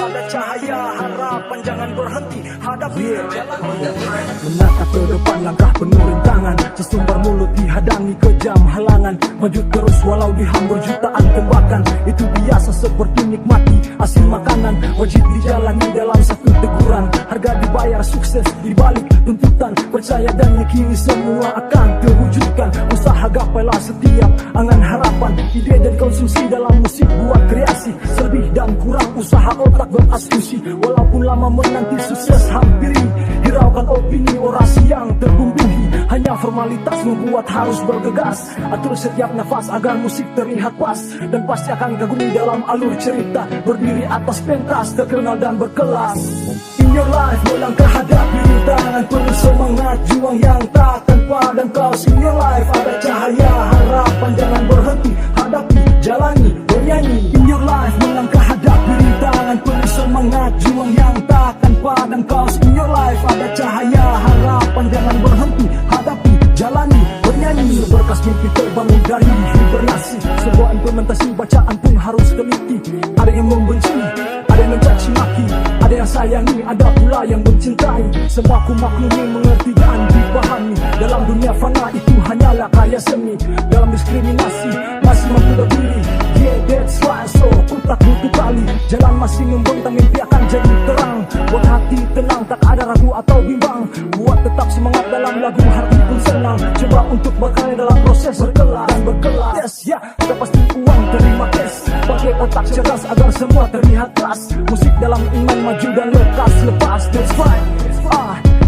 ada cahaya harapan, jangan berhenti hadapi jalan. Menatap ke depan langkah penuh rintangan, sesumbar mulut dihadangi kejam halangan. Maju terus walau dihambur jutaan tembakan, itu biasa seperti nikmati hasil makanan. Wajib dijalani dalam satu teguran, harga dibayar sukses dibalik tuntutan. Percaya dan yakini semua akan terwujudkan, usaha gapailah setiap angan harapan. Ide dan konsumsi dalam musik buat kreasi, selebih dan kurang usaha otak berasumsi. Walaupun lama menanti sukses hampiri, hiraukan opini orasi yang terbumbuhi. Hanya formalitas membuat harus bergegas, atur setiap nafas agar musik terlihat pas, dan pasti akan kagumi dalam alur cerita. Berdiri atas pentas, terkenal dan berkelas. In your life melangkah hadapi rintangan, penuh semangat juang yang takkan padam. Kau in your life ada cahaya harapan, jangan berhenti hadapi jalani bernyanyi. In your life melangkah hadapi rintangan, penuh semangat juang yang takkan padam. Kau in your life ada cahaya harapan, jangan berhenti hadapi jalani bernyanyi. Seberkas mimpi terbangun dari hibernasi, sebuah implementasi bacaan pun harus teliti. Ada yang membenci, ada yang mencaci maki, ada yang sayangi, ada pula yang mencintai. Semua ku maklumi, mengerti dan dipahami. Dalam dunia fana itu hanyalah karya seni, dalam diskriminasi masih mampu berdiri. Yeah, that's why so ku tak butuh kali. Jalan masih membentang, mimpi akan jadi terang. Buat hati tenang, tak ada ragu atau bimbang. Buat tetap semangat dalam lagu, hati pun senang. Coba untuk berkarya dalam proses berkelas dan berkelas. Yes, ya, sudah pasti uang terima cash. Pakai otak cerdas agar semua terlihat kelas. Musik dalam iman maju dan lekas lepas. That's right,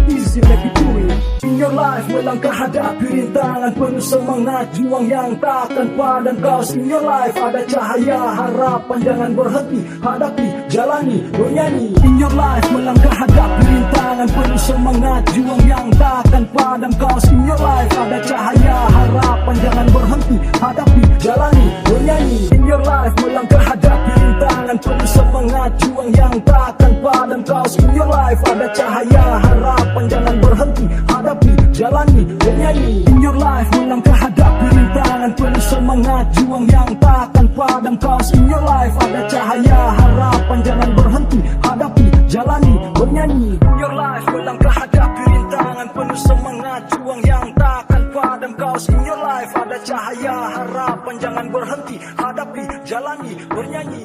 easy make it do it. In your life melangkah hadapi rintangan, penuh semangat juang yang takkan padam. Kau in your life ada cahaya harapan, jangan berhenti hadapi jalani bernyanyi. In your life melangkah hadapi rintangan, penuh semangat juang yang takkan padam. Kau in your life ada cahaya harapan, jangan berhenti hadapi jalani bernyanyi. In your life melangkah hadapi rintangan, penuh semangat juang yang takkan padam. Kau in your life ada cahaya harapan, jangan berhenti hadapi jalani bernyanyi. In your life melangkah hadapi rintangan, penuh semangat juang yang takkan padam. Kau in your life ada cahaya harapan, jangan berhenti hadapi jalani bernyanyi. In your life melangkah hadapi rintangan, penuh semangat juang yang takkan padam. Kau in your life ada cahaya harapan, jangan berhenti hadapi jalani bernyanyi.